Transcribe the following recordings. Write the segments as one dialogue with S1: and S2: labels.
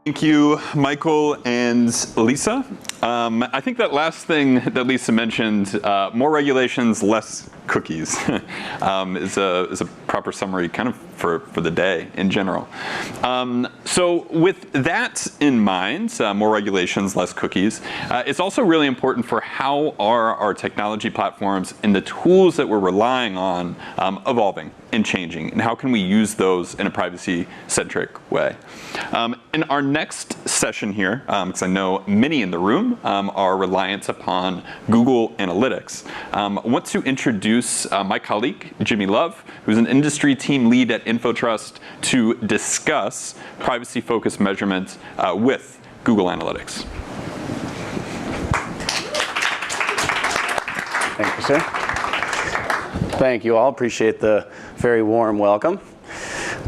S1: Thank you, Michael and Lisa. I think that last thing that Lisa mentioned, more regulations, less cookies, is a proper summary kind of for the day in general. So with that in mind, more regulations, less cookies, it's also really important for how are our technology platforms and the tools that we're relying on evolving and changing, and how can we use those in a privacy-centric way. In our next session here, because I know many in the room are reliant upon Google Analytics, I want to introduce my colleague, Jimmy Love, who's an industry team lead at InfoTrust, to discuss privacy-focused measurement with Google Analytics.
S2: Thank you, sir. Thank you all. Appreciate the very warm welcome.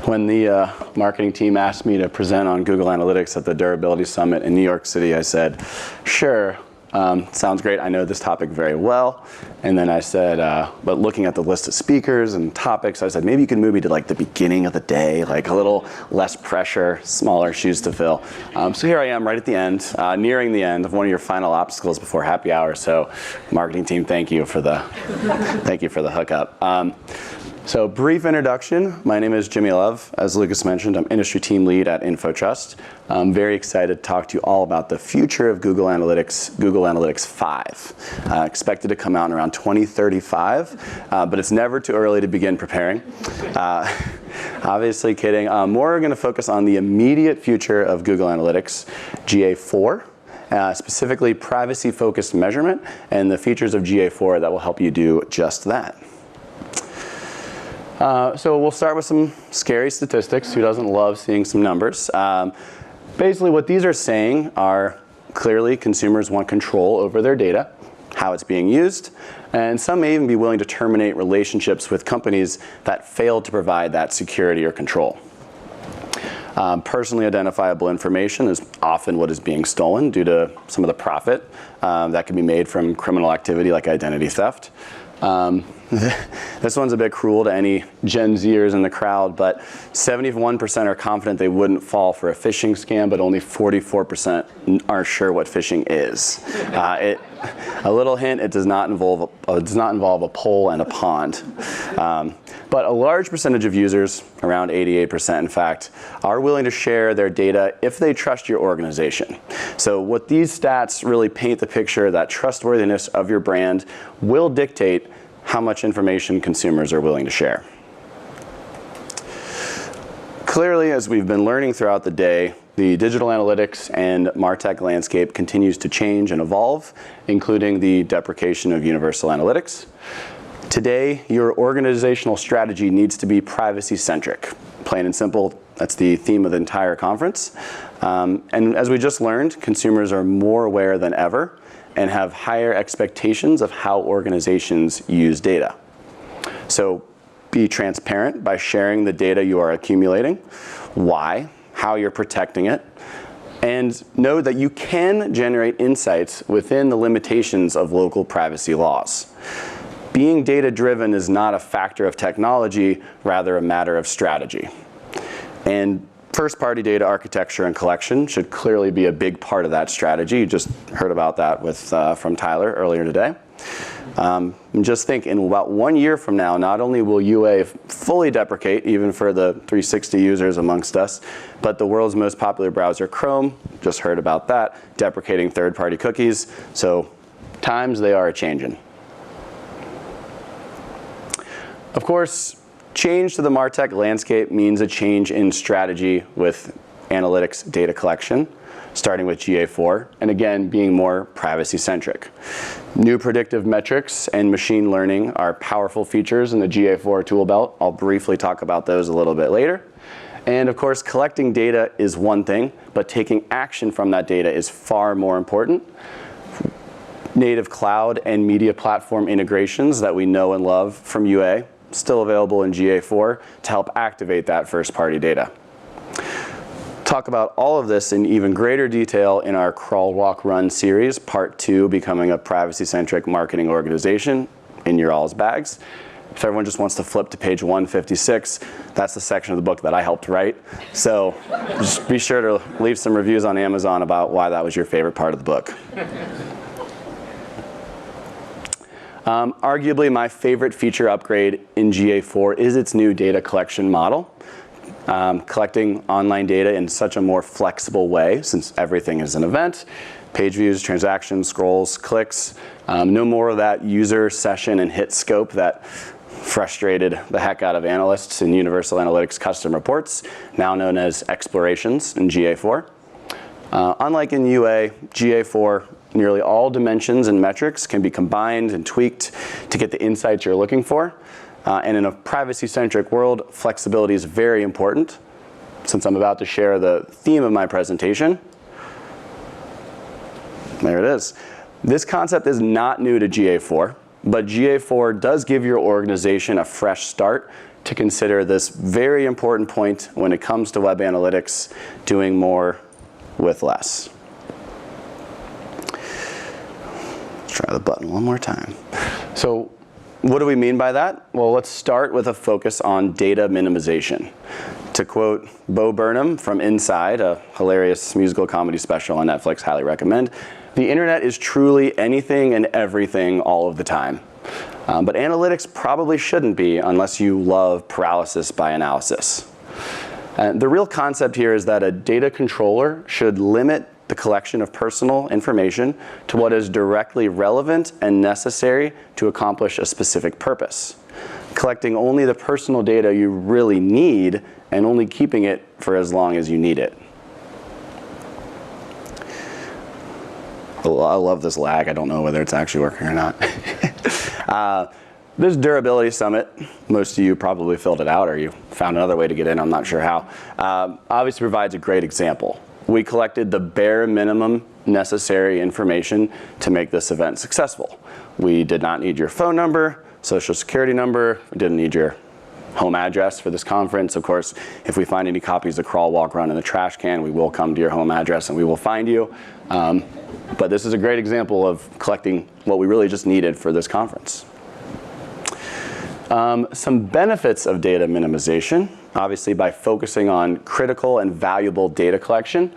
S2: When the marketing team asked me to present on Google Analytics at the Durability Summit in New York City, I said, sure, sounds great. I know this topic very well. And then I said, but looking at the list of speakers and topics, I said, maybe you can move me to like the beginning of the day, like a little less pressure, smaller shoes to fill. So here I am right at the end, nearing the end of one of your final obstacles before happy hour. So marketing team, thank you for the hookup. So brief introduction, my name is Jimmy Love. As Lucas mentioned, I'm industry team lead at InfoTrust. I'm very excited to talk to you all about the future of Google Analytics 5. Expected to come out in around 2035, but it's never too early to begin preparing. Obviously kidding. More going to focus on the immediate future of Google Analytics, GA4. Specifically privacy-focused measurement and the features of GA4 that will help you do just that. So we'll start with some scary statistics. Who doesn't love seeing some numbers? Basically what these are saying are clearly consumers want control over their data, how it's being used, and some may even be willing to terminate relationships with companies that fail to provide that security or control. Personally identifiable information is often what is being stolen due to some of the profit that can be made from criminal activity like identity theft. This one's a bit cruel to any Gen Zers in the crowd, but 71% are confident they wouldn't fall for a phishing scam, but only 44% aren't sure what phishing is. A little hint, it does not involve a pole and a pond. But a large percentage of users, around 88% in fact, are willing to share their data if they trust your organization. So what these stats really paint the picture that trustworthiness of your brand will dictate how much information consumers are willing to share. Clearly, as we've been learning throughout the day, the digital analytics and MarTech landscape continues to change and evolve, including the deprecation of universal analytics. Today, your organizational strategy needs to be privacy-centric. Plain and simple, that's the theme of the entire conference. And as we just learned, consumers are more aware than ever and have higher expectations of how organizations use data. So be transparent by sharing the data you are accumulating, why, how you're protecting it, and know that you can generate insights within the limitations of local privacy laws. Being data-driven is not a factor of technology, rather a matter of strategy. And first-party data architecture and collection should clearly be a big part of that strategy. You just heard about that from Tyler earlier today. And just think, in about 1 year from now, not only will UA fully deprecate, even for the 360 users amongst us, but the world's most popular browser, Chrome, just heard about that, deprecating third-party cookies. So times they are a-changin'. Of course, change to the MarTech landscape means a change in strategy with analytics data collection, starting with GA4, and again, being more privacy-centric. New predictive metrics and machine learning are powerful features in the GA4 tool belt. I'll briefly talk about those a little bit later. And of course, collecting data is one thing, but taking action from that data is far more important. Native cloud and media platform integrations that we know and love from UA, still available in GA4 to help activate that first-party data. Talk about all of this in even greater detail in our Crawl, Walk, Run series, Part 2, Becoming a Privacy-Centric Marketing Organization, in your all's bags. If everyone just wants to flip to page 156, that's the section of the book that I helped write. So just be sure to leave some reviews on Amazon about why that was your favorite part of the book. Arguably, my favorite feature upgrade in GA4 is its new data collection model. Collecting online data in such a more flexible way, since everything is an event. Page views, transactions, scrolls, clicks. No more of that user session and hit scope that frustrated the heck out of analysts in Universal Analytics custom reports, now known as explorations in GA4. Unlike in UA, GA4, nearly all dimensions and metrics can be combined and tweaked to get the insights you're looking for. And in a privacy-centric world, flexibility is very important. Since I'm about to share the theme of my presentation, there it is. This concept is not new to GA4, but GA4 does give your organization a fresh start to consider this very important point when it comes to web analytics, doing more with less. Let's try the button one more time. So what do we mean by that? Well, let's start with a focus on data minimization. To quote Bo Burnham from Inside, a hilarious musical comedy special on Netflix, highly recommend, the internet is truly anything and everything all of the time. But analytics probably shouldn't be unless you love paralysis by analysis. The real concept here is that a data controller should limit the collection of personal information to what is directly relevant and necessary to accomplish a specific purpose. Collecting only the personal data you really need and only keeping it for as long as you need it. I love this lag. I don't know whether it's actually working or not. This durability summit, most of you probably filled it out or you found another way to get in, I'm not sure how, obviously provides a great example. We collected the bare minimum necessary information to make this event successful. We did not need your phone number, social security number, we didn't need your home address for this conference. Of course, if we find any copies of Crawl, Walk, Run in the trash can, we will come to your home address and we will find you. But this is a great example of collecting what we really just needed for this conference. Some benefits of data minimization, obviously by focusing on critical and valuable data collection,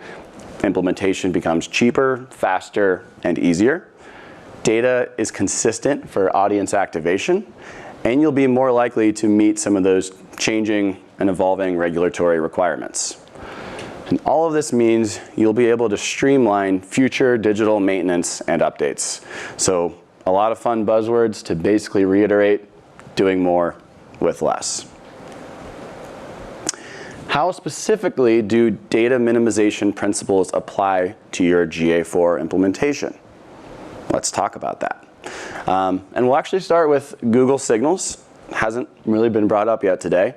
S2: implementation becomes cheaper, faster, and easier. Data is consistent for audience activation, and you'll be more likely to meet some of those changing and evolving regulatory requirements. And all of this means you'll be able to streamline future digital maintenance and updates. So a lot of fun buzzwords to basically reiterate, doing more with less. How specifically do data minimization principles apply to your GA4 implementation? Let's talk about that. And we'll actually start with Google Signals. Hasn't really been brought up yet today.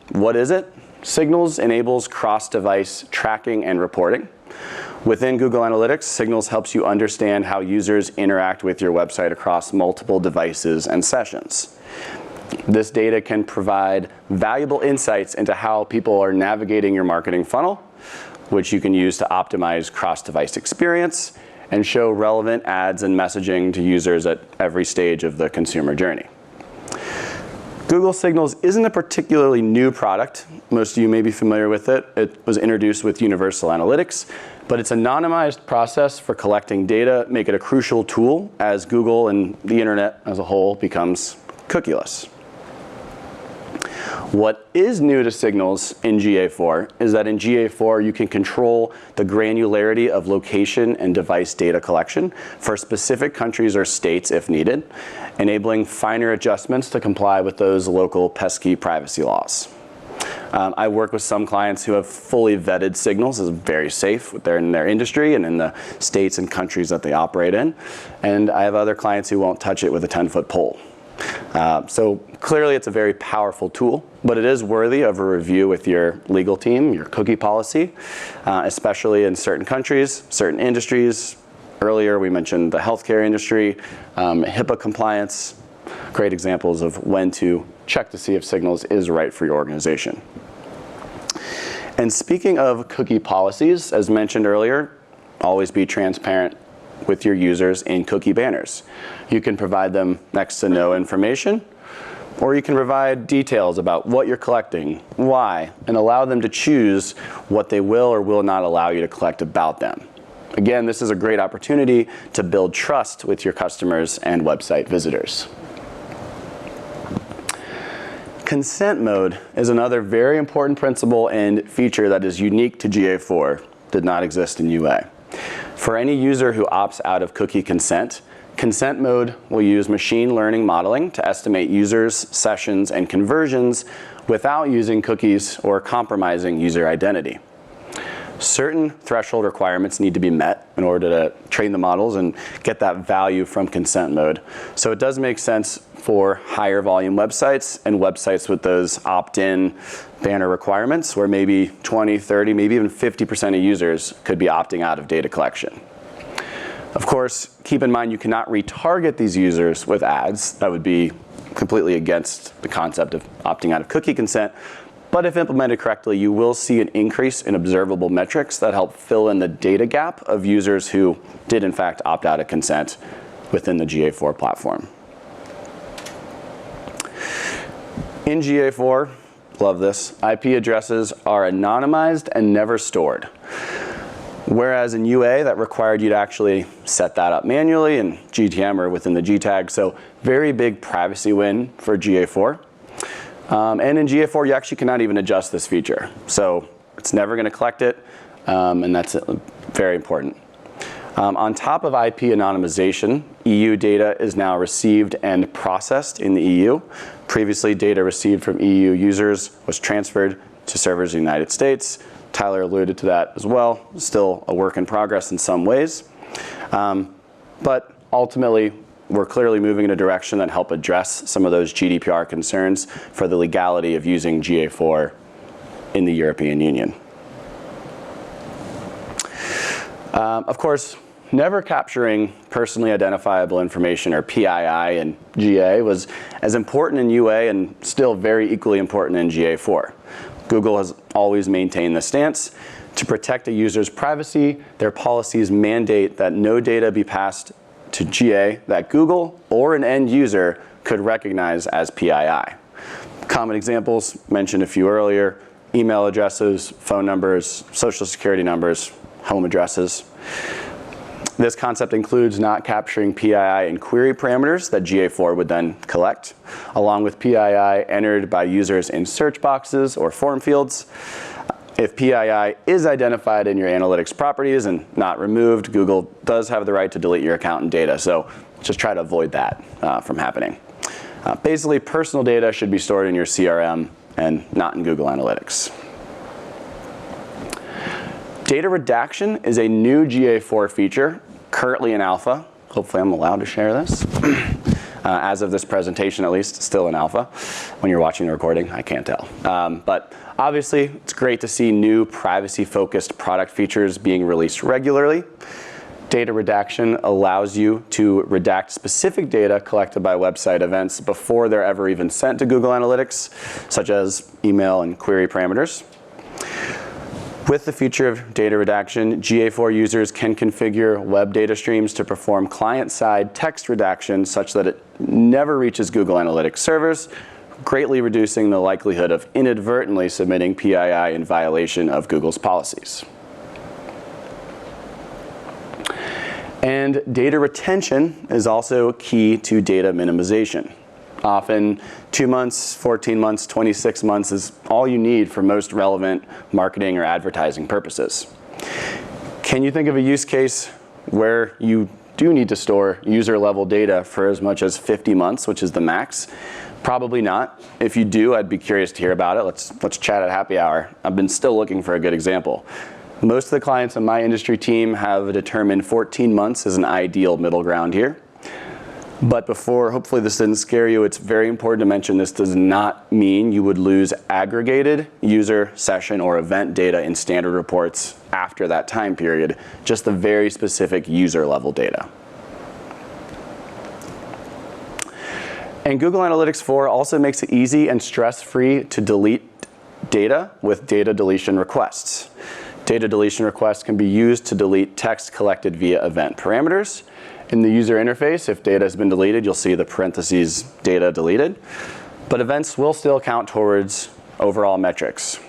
S2: What is it? Signals enables cross-device tracking and reporting. Within Google Analytics, Signals helps you understand how users interact with your website across multiple devices and sessions. This data can provide valuable insights into how people are navigating your marketing funnel, which you can use to optimize cross-device experience and show relevant ads and messaging to users at every stage of the consumer journey. Google Signals isn't a particularly new product. Most of you may be familiar with it. It was introduced with Universal Analytics, but its anonymized process for collecting data make it a crucial tool as Google and the internet as a whole becomes cookieless. What is new to Signals in GA4 is that in GA4 you can control the granularity of location and device data collection for specific countries or states if needed, enabling finer adjustments to comply with those local pesky privacy laws. I work with some clients who have fully vetted Signals as very safe in their industry and in the states and countries that they operate in. And I have other clients who won't touch it with a 10-foot pole. So clearly it's a very powerful tool, but it is worthy of a review with your legal team, your cookie policy, especially in certain countries, certain industries. Earlier we mentioned the healthcare industry, HIPAA compliance, great examples of when to check to see if Signals is right for your organization. And speaking of cookie policies, as mentioned earlier, always be transparent with your users in cookie banners. You can provide them next to no information, Or you can provide details about what you're collecting, why, and allow them to choose what they will or will not allow you to collect about them. Again, this is a great opportunity to build trust with your customers and website visitors. Consent mode is another very important principle and feature that is unique to GA4, did not exist in UA. For any user who opts out of cookie consent, consent mode will use machine learning modeling to estimate users, sessions, and conversions without using cookies or compromising user identity. Certain threshold requirements need to be met in order to train the models and get that value from consent mode. So it does make sense for higher volume websites and websites with those opt-in banner requirements where maybe 20, 30, maybe even 50% of users could be opting out of data collection. Of course, keep in mind you cannot retarget these users with ads. That would be completely against the concept of opting out of cookie consent. But if implemented correctly, you will see an increase in observable metrics that help fill in the data gap of users who did in fact opt out of consent within the GA4 platform. In GA4, love this, IP addresses are anonymized and never stored. Whereas in UA, that required you to actually set that up manually in GTM or within the G tag. So very big privacy win for GA4. And in GA4, you actually cannot even adjust this feature. So it's never going to collect it, and that's very important. On top of IP anonymization, EU data is now received and processed in the EU. Previously, data received from EU users was transferred to servers in the United States. Tyler alluded to that as well. Still a work in progress in some ways. But ultimately, we're clearly moving in a direction that help address some of those GDPR concerns for the legality of using GA4 in the European Union. Of course, never capturing personally identifiable information, or PII, in GA was as important in UA and still very equally important in GA4. Google has always maintained this stance. To protect a user's privacy, their policies mandate that no data be passed to GA that Google or an end user could recognize as PII. Common examples, mentioned a few earlier, email addresses, phone numbers, social security numbers, home addresses. This concept includes not capturing PII in query parameters that GA4 would then collect, along with PII entered by users in search boxes or form fields. If PII is identified in your analytics properties and not removed, Google does have the right to delete your account and data. So just try to avoid that from happening. Basically, personal data should be stored in your CRM and not in Google Analytics. Data redaction is a new GA4 feature, currently in alpha. Hopefully I'm allowed to share this. As of this presentation, at least, still in alpha. When you're watching the recording, I can't tell. But obviously, it's great to see new privacy-focused product features being released regularly. Data redaction allows you to redact specific data collected by website events before they're ever even sent to Google Analytics, such as email and query parameters. With the feature of data redaction, GA4 users can configure web data streams to perform client-side text redaction such that it never reaches Google Analytics servers, greatly reducing the likelihood of inadvertently submitting PII in violation of Google's policies. And data retention is also key to data minimization. Often 2 months, 14 months, 26 months is all you need for most relevant marketing or advertising purposes. Can you think of a use case where you do need to store user level data for as much as 50 months, which is the max? Probably not. If you do, I'd be curious to hear about it. Let's chat at happy hour. I've been still looking for a good example. Most of the clients on my industry team have determined 14 months as an ideal middle ground here. But before, hopefully this didn't scare you, it's very important to mention this does not mean you would lose aggregated user, session, or event data in standard reports after that time period, just the very specific user level data. And Google Analytics 4 also makes it easy and stress-free to delete data with data deletion requests. Data deletion requests can be used to delete text collected via event parameters. In the user interface, if data has been deleted, you'll see the parentheses data deleted. but events will still count towards overall metrics.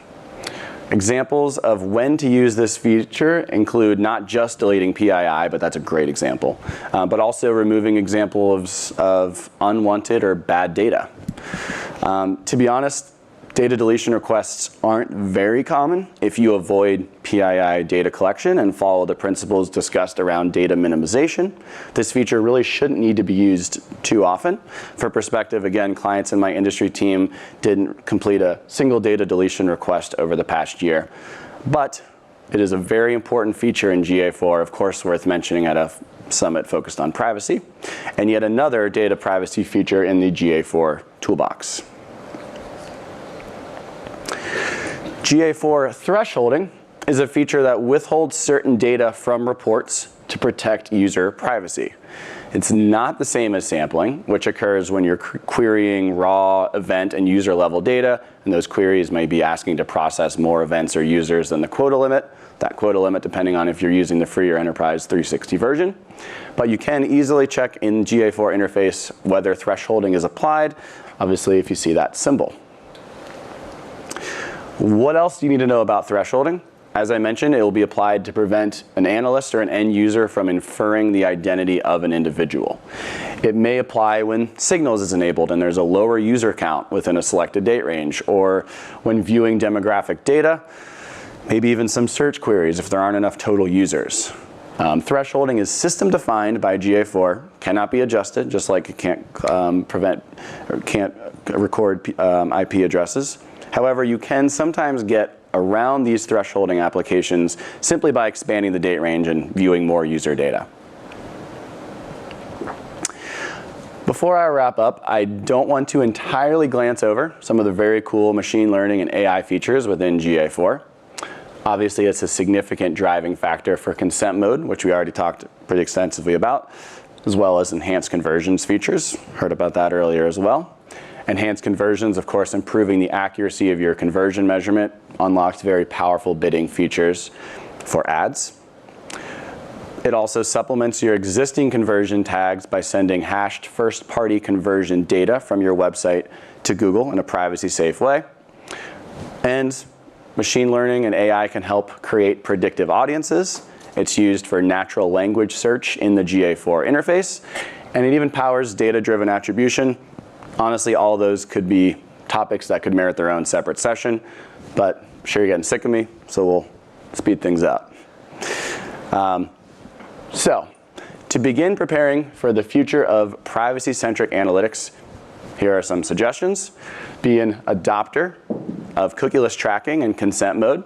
S2: Examples of when to use this feature include not just deleting PII, but that's a great example, but also removing examples of unwanted or bad data. To be honest, data deletion requests aren't very common if you avoid PII data collection and follow the principles discussed around data minimization. This feature really shouldn't need to be used too often. For perspective, again, clients in my industry team didn't complete a single data deletion request over the past year. But it is a very important feature in GA4, of course worth mentioning at a summit focused on privacy, and yet another data privacy feature in the GA4 toolbox. GA4 thresholding is a feature that withholds certain data from reports to protect user privacy. It's not the same as sampling, which occurs when you're querying raw event and user level data, and those queries may be asking to process more events or users than the quota limit. That quota limit depending on if you're using the free or enterprise 360 version. But you can easily check in GA4 interface whether thresholding is applied, obviously if you see that symbol. What else do you need to know about thresholding? As I mentioned, it will be applied to prevent an analyst or an end user from inferring the identity of an individual. It may apply when signals is enabled and there's a lower user count within a selected date range, or when viewing demographic data, maybe even some search queries if there aren't enough total users. Thresholding is system defined by GA4, cannot be adjusted, just like it can't record IP addresses. However, you can sometimes get around these thresholding applications simply by expanding the date range and viewing more user data. Before I wrap up, I don't want to entirely glance over some of the very cool machine learning and AI features within GA4. Obviously, it's a significant driving factor for consent mode, which we already talked pretty extensively about, as well as enhanced conversions features. Heard about that earlier as well. Enhanced conversions, of course, improving the accuracy of your conversion measurement, unlocks very powerful bidding features for ads. It also supplements your existing conversion tags by sending hashed first-party conversion data from your website to Google in a privacy-safe way. And machine learning and AI can help create predictive audiences. It's used for natural language search in the GA4 interface, and it even powers data-driven attribution. Honestly, all of those could be topics that could merit their own separate session, but I'm sure you're getting sick of me, so we'll speed things up. So, to begin preparing for the future of privacy-centric analytics, here are some suggestions. Be an adopter of cookieless tracking and consent mode.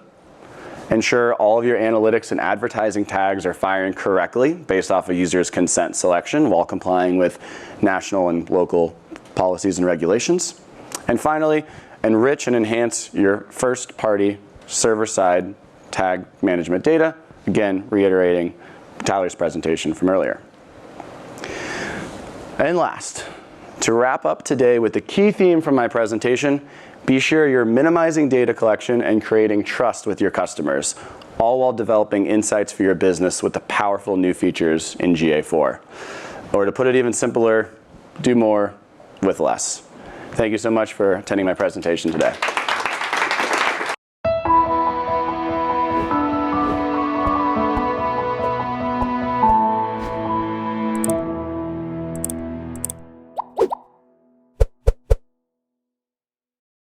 S2: Ensure all of your analytics and advertising tags are firing correctly based off a user's consent selection while complying with national and local policies and regulations. And finally, enrich and enhance your first-party server-side tag management data. Again, reiterating Tyler's presentation from earlier. And last, to wrap up today with the key theme from my presentation, be sure you're minimizing data collection and creating trust with your customers, all while developing insights for your business with the powerful new features in GA4. Or to put it even simpler, do more with less. Thank you so much for attending my presentation today.